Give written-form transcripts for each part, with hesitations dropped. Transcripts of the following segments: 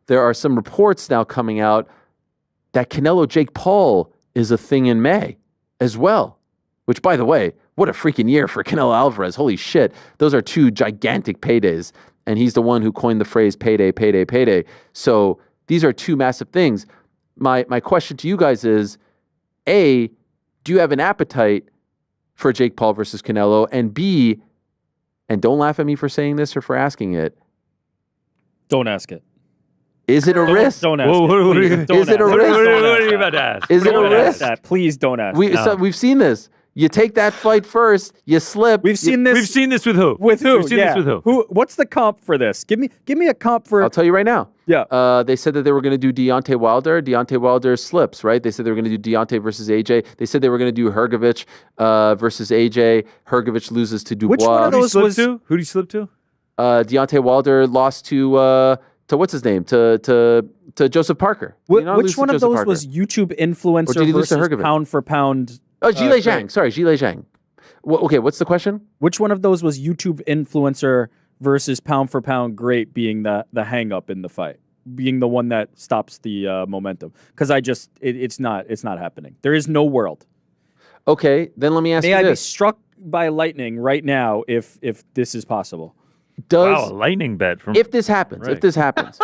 there are some reports now coming out that Canelo Jake Paul is a thing in May as well. Which, by the way, what a freaking year for Canelo Alvarez. Holy shit. Those are two gigantic paydays. And he's the one who coined the phrase payday, payday, payday. So these are two massive things. My question to you guys is, A, do you have an appetite for Jake Paul versus Canelo? And B, and don't laugh at me for saying this or for asking it. Don't ask it. Is it a risk? Don't ask it. Is it a risk? What are you about to ask? Is it a risk? Please don't ask. We've seen this. You take that fight first, you slip. We've seen this. We've seen this with who? With who? We've seen this with who? What's the comp for this? Give me a comp for. I'll tell you right now. Yeah. They said that they were going to do Deontay Wilder. Deontay Wilder slips, right? They said they were going to do Deontay versus AJ. They said they were going to do Hrgovic versus AJ. Hrgovic loses to Dubois. Which one of those was? Who did he slip to? Deontay Wilder lost to what's his name? To Joseph Parker. Which one of those was YouTube influencer versus pound for pound? Oh, Zhilei Zhang. Sorry, Zhilei Zhang. Okay, what's the question? Which one of those was YouTube influencer versus pound for pound great being the hang up in the fight, being the one that stops the momentum? Because it's not happening. There is no world. Okay, then let me ask you this. May I be struck by lightning right now if this is possible? Wow, a lightning bet from. If this happens, right. if this happens.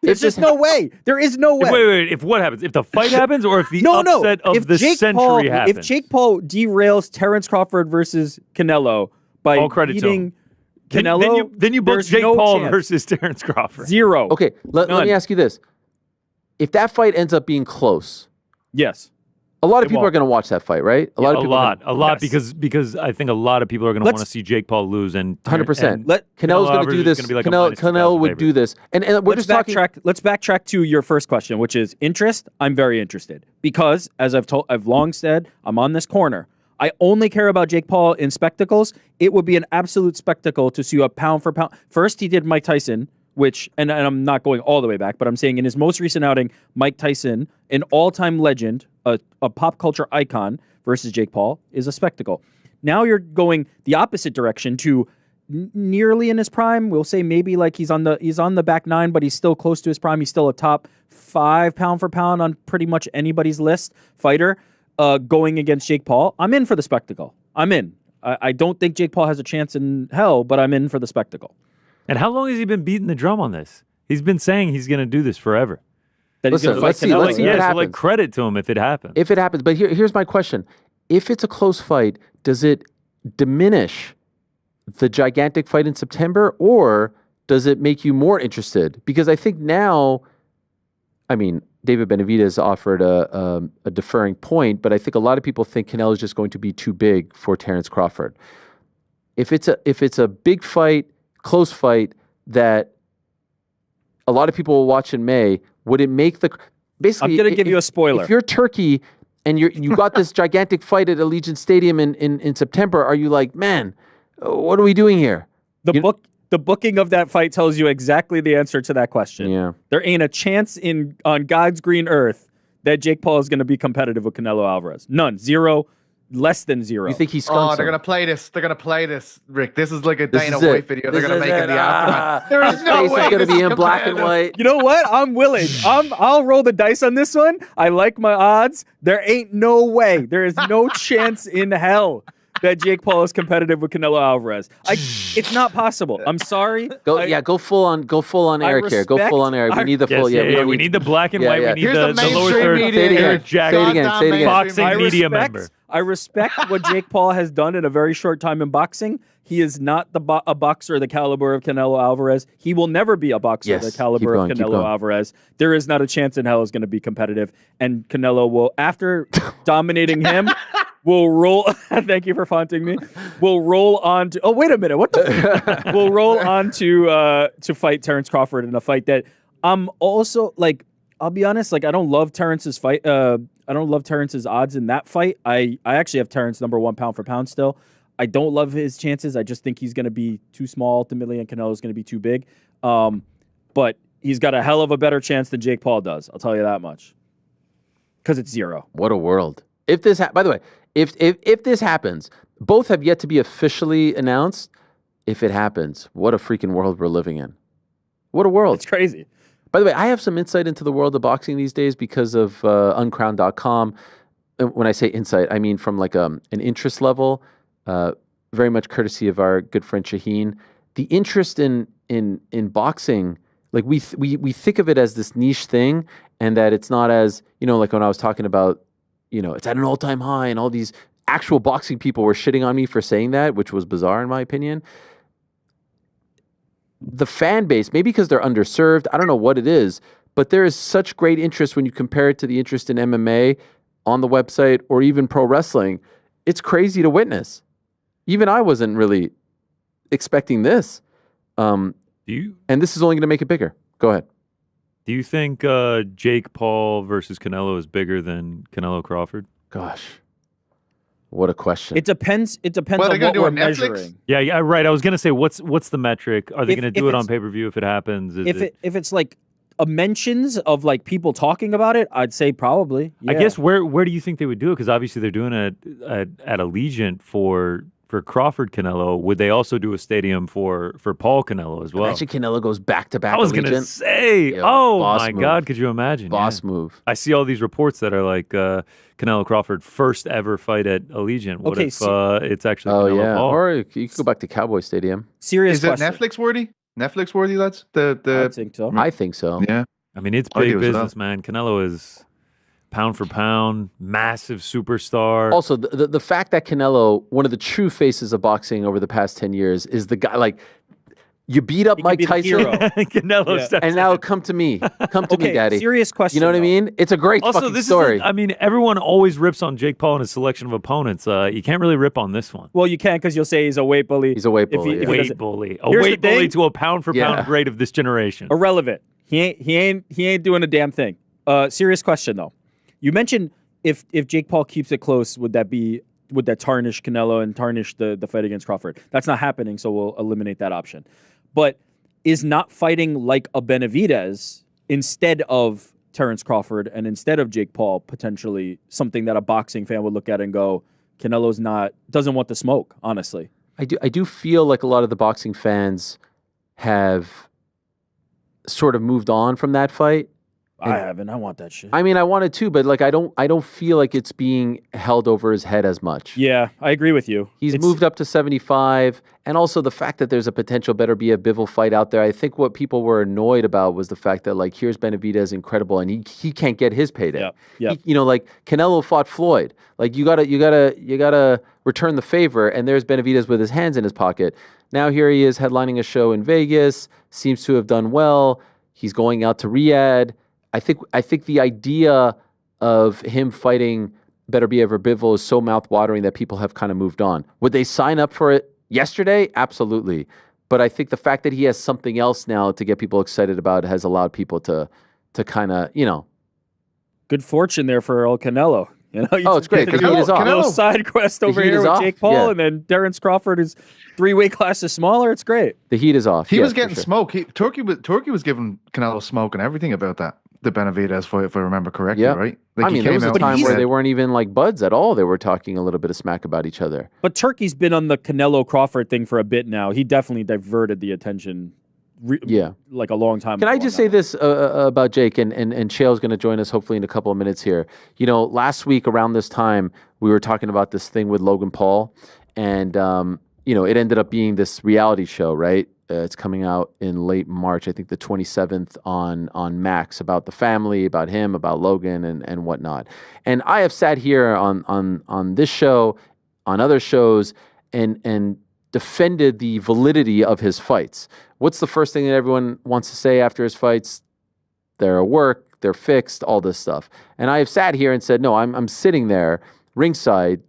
There's just no way. There is no way. Wait. If what happens? If the fight happens, or if the upset of the century happens? If Jake Paul derails Terrence Crawford versus Canelo by beating Canelo, then you book Jake Paul versus Terrence Crawford. Zero. Okay, let me ask you this: if that fight ends up being close, yes, a lot of people are going to watch that fight, right? A lot, because I think a lot of people are going to want to see Jake Paul lose, and 100%. Canelo's going to do this. Canelo would do this, and we're just talking. Let's backtrack to your first question, which is interest. I'm very interested because, as I've long said, I'm on this corner. I only care about Jake Paul in spectacles. It would be an absolute spectacle to see a pound for pound. First, he did Mike Tyson. And I'm not going all the way back, but I'm saying in his most recent outing, Mike Tyson, an all-time legend, a pop culture icon versus Jake Paul, is a spectacle. Now you're going the opposite direction to nearly in his prime. We'll say maybe like he's on the back nine, but he's still close to his prime. He's still a top 5 pound for pound on pretty much anybody's list fighter going against Jake Paul. I'm in for the spectacle. I'm in. I don't think Jake Paul has a chance in hell, but I'm in for the spectacle. And how long has he been beating the drum on this? He's been saying he's going to do this forever. That he's going to fight Canelo. Let's see what happens. So like credit to him if it happens. If it happens. But here's my question. If it's a close fight, does it diminish the gigantic fight in September, or does it make you more interested? Because I think now, I mean, David Benavidez offered a deferring point, but I think a lot of people think Canelo is just going to be too big for Terrence Crawford. If it's a big fight, close fight that a lot of people will watch in May, would it make the basically? I'm going to give you a spoiler. If you're Turkey and you got this gigantic fight at Allegiant Stadium in September, are you like, man, what are we doing here? The booking of that fight tells you exactly the answer to that question. Yeah, there ain't a chance on God's green earth that Jake Paul is going to be competitive with Canelo Alvarez. None. Zero. Less than zero. You think he's skunks they're going to play this. They're going to play this, Rick. This is like a Dana White video. They're going to make in the aftermath. There is no way it's going to be in black and white. You know what? I'm willing. I'll roll the dice on this one. I like my odds. There ain't no way. There is no chance in hell that Jake Paul is competitive with Canelo Alvarez. It's not possible. I'm sorry. Go full on Eric here. Go full on Eric. We need the full. We need the black and white. We need the lower third. Say it again. Boxing media member. I respect what Jake Paul has done in a very short time in boxing. He is not a boxer the caliber of Canelo Alvarez. He will never be a boxer the caliber of Canelo Alvarez. There is not a chance in hell is going to be competitive. And Canelo will, after dominating him, will roll. Thank you for faunting me. Will roll on to. Oh, wait a minute. What the? Will roll on to fight Terrence Crawford in a fight that I'm also like. I'll be honest. Like I don't love Terrence's fight. I don't love Terrence's odds in that fight. I actually have Terrence #1 pound for pound still. I don't love his chances. I just think he's going to be too small ultimately, and Canelo's going to be too big. But he's got a hell of a better chance than Jake Paul does. I'll tell you that much. Because it's zero. What a world! If this, by the way, if this happens, both have yet to be officially announced. If it happens, what a freaking world we're living in. What a world! It's crazy. By the way, I have some insight into the world of boxing these days because of uncrown.com. When I say insight, I mean from like an interest level, very much courtesy of our good friend Shaheen. The interest in boxing, like we think of it as this niche thing, and that it's not as, like when I was talking about, it's at an all-time high, and all these actual boxing people were shitting on me for saying that, which was bizarre in my opinion. The fan base, maybe because they're underserved, I don't know what it is, but there is such great interest when you compare it to the interest in MMA on the website or even pro wrestling. It's crazy to witness. Even I wasn't really expecting this. And this is only going to make it bigger. Go ahead. Do you think Jake Paul versus Canelo is bigger than Canelo Crawford? Gosh. What a question. It depends on what we're measuring. Yeah, right. I was going to say, what's the metric? Are they going to do it on pay-per-view if it happens? If it's like a mentions of like people talking about it, I'd say probably. Yeah. I guess where do you think they would do it? Because obviously they're doing it at Allegiant for Crawford Canelo. Would they also do a stadium for Paul Canelo as well? Imagine Canelo goes back-to-back. I was going to say, my God, could you imagine? Boss move. I see all these reports that are like Canelo Crawford first ever fight at Allegiant. What if it's actually Canelo Paul? Or you could go back to Cowboy Stadium. Serious question. Is it Netflix worthy? Netflix worthy, lads? I think so. I think so. Yeah. I mean, it's big business, man. Canelo is pound for pound, massive superstar. Also, the fact that Canelo, one of the true faces of boxing over the past 10 years, is the guy, like, you beat up Mike Tyson, and now come to me. Come to me, daddy. Serious question. You know what I mean? It's a great fucking story. I mean, everyone always rips on Jake Paul and his selection of opponents. You can't really rip on this one. Well, you can because you'll say he's a weight bully. He's a weight bully. A weight bully to a pound for pound great of this generation. Irrelevant. He ain't doing a damn thing. Serious question though. You mentioned if Jake Paul keeps it close, would that tarnish Canelo and tarnish the fight against Crawford? That's not happening, so we'll eliminate that option. But is not fighting like a Benavidez instead of Terrence Crawford and instead of Jake Paul potentially something that a boxing fan would look at and go, Canelo's doesn't want the smoke, honestly. I do feel like a lot of the boxing fans have sort of moved on from that fight. I haven't. I want that shit. I mean, I want it too, but like I don't feel like it's being held over his head as much. Yeah, I agree with you. He's moved up to 75, and also the fact that there's a potential better be a Bivol fight out there. I think what people were annoyed about was the fact that like here's Benavidez incredible, and he can't get his payday. Yeah. Like Canelo fought Floyd. Like you gotta return the favor, and there's Benavidez with his hands in his pocket. Now here he is headlining a show in Vegas. Seems to have done well. He's going out to Riyadh. I think the idea of him fighting Beterbiev or Bivol is so mouthwatering that people have kind of moved on. Would they sign up for it yesterday? Absolutely. But I think the fact that he has something else now to get people excited about has allowed people to kind of, Good fortune there for El Canelo. It's great. Canelo side quest over here with Jake Paul, and then Terrence Crawford is 3 weight classes smaller. It's great. The heat is off. He was getting smoke. Turkey was giving Canelo smoke and everything about that. The Benavidez fight, if I remember correctly, right? Like there was a time where they weren't even like buds at all. They were talking a little bit of smack about each other. But Turkey's been on the Canelo Crawford thing for a bit now. He definitely diverted the attention. Like a long time. Can I just say this about Jake, and Chael's going to join us hopefully in a couple of minutes here. Last week around this time, we were talking about this thing with Logan Paul, and it ended up being this reality show, right? It's coming out in late March, I think the 27th on Max, about the family, about him, about Logan, and whatnot. And I have sat here on this show, on other shows, and defended the validity of his fights. What's the first thing that everyone wants to say after his fights? They're at work, they're fixed, all this stuff. And I have sat here and said, no, I'm sitting there ringside.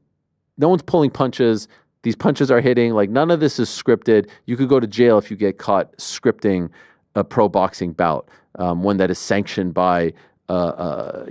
No one's pulling punches. These punches are hitting. Like, none of this is scripted. You could go to jail if you get caught scripting a pro boxing bout, one that is sanctioned by an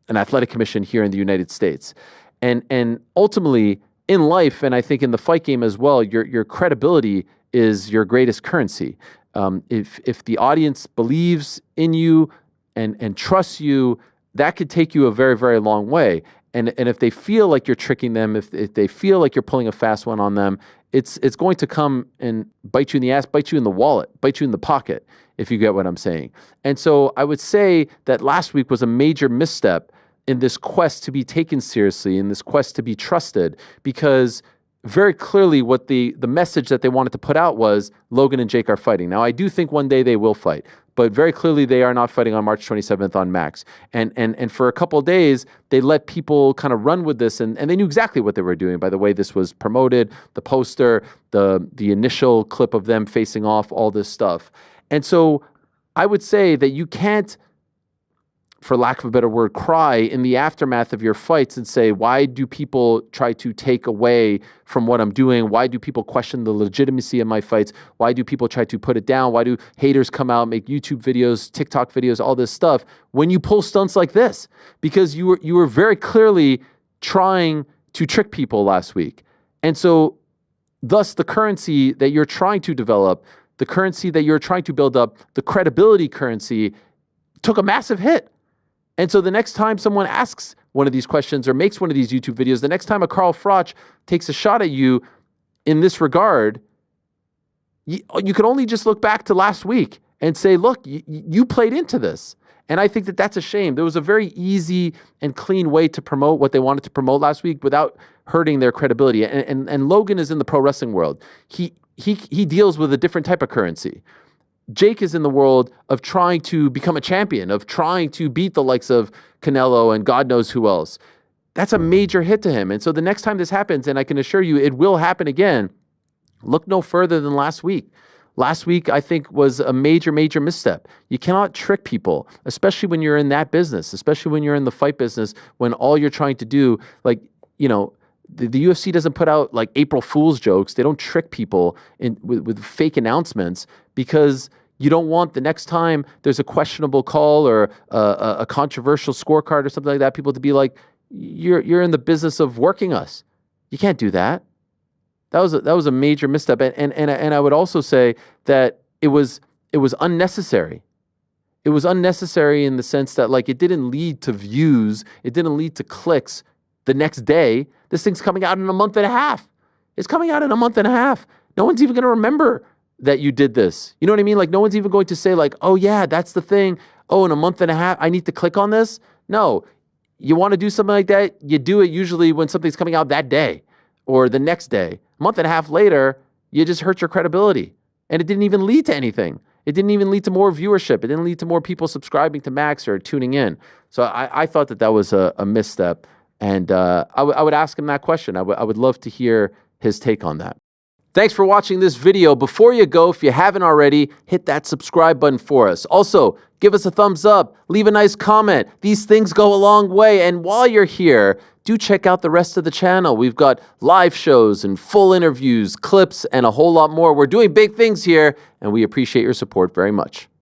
athletic commission here in the United States. And ultimately, in life, and I think in the fight game as well, your credibility is your greatest currency. If the audience believes in you and trusts you, that could take you a very, very long way. And if they feel like you're tricking them, if they feel like you're pulling a fast one on them, it's going to come and bite you in the ass, bite you in the wallet, bite you in the pocket if you get what I'm saying. And so I would say that last week was a major misstep in this quest to be taken seriously, in this quest to be trusted, because very clearly what the message that they wanted to put out was Logan and Jake are fighting. Now, I do think one day they will fight, but very clearly they are not fighting on March 27th on Max. And for a couple of days, they let people kind of run with this, and they knew exactly what they were doing by the way this was promoted, the poster, the initial clip of them facing off, all this stuff. And so I would say that you can't, for lack of a better word, cry in the aftermath of your fights and say, why do people try to take away from what I'm doing? Why do people question the legitimacy of my fights? Why do people try to put it down? Why do haters come out, make YouTube videos, TikTok videos, all this stuff when you pull stunts like this? Because you were very clearly trying to trick people last week. And so thus the currency that you're trying to develop, the currency that you're trying to build up, the credibility currency took a massive hit. And so the next time someone asks one of these questions or makes one of these YouTube videos, the next time a Carl Froch takes a shot at you in this regard, you can only just look back to last week and say, look, you played into this. And I think that that's a shame. There was a very easy and clean way to promote what they wanted to promote last week without hurting their credibility. And Logan is in the pro wrestling world. He deals with a different type of currency. Jake is in the world of trying to become a champion, of trying to beat the likes of Canelo and God knows who else. That's a major hit to him. And so the next time this happens, and I can assure you it will happen again, look no further than last week. Last week, I think, was a major, major misstep. You cannot trick people, especially when you're in that business, especially when you're in the fight business, when all you're trying to do, like, you know, the UFC doesn't put out like April Fool's jokes. They don't trick people with fake announcements, because you don't want the next time there's a questionable call or a controversial scorecard or something like that, people to be like, you're in the business of working us. You can't do that. That was a major misstep. And I would also say that it was unnecessary. It was unnecessary in the sense that, like, it didn't lead to views. It didn't lead to clicks the next day. This thing's coming out in a month and a half. It's coming out in a month and a half. No one's even going to remember that you did this. You know what I mean? Like, no one's even going to say like, oh yeah, that's the thing. Oh, in a month and a half, I need to click on this. No, you want to do something like that, you do it usually when something's coming out that day or the next day. A month and a half later, you just hurt your credibility. And it didn't even lead to anything. It didn't even lead to more viewership. It didn't lead to more people subscribing to Max or tuning in. So I thought that was a misstep. And I would ask him that question. I would love to hear his take on that. Thanks for watching this video. Before you go, if you haven't already, hit that subscribe button for us. Also, give us a thumbs up, leave a nice comment. These things go a long way. And while you're here, do check out the rest of the channel. We've got live shows and full interviews, clips, and a whole lot more. We're doing big things here, and we appreciate your support very much.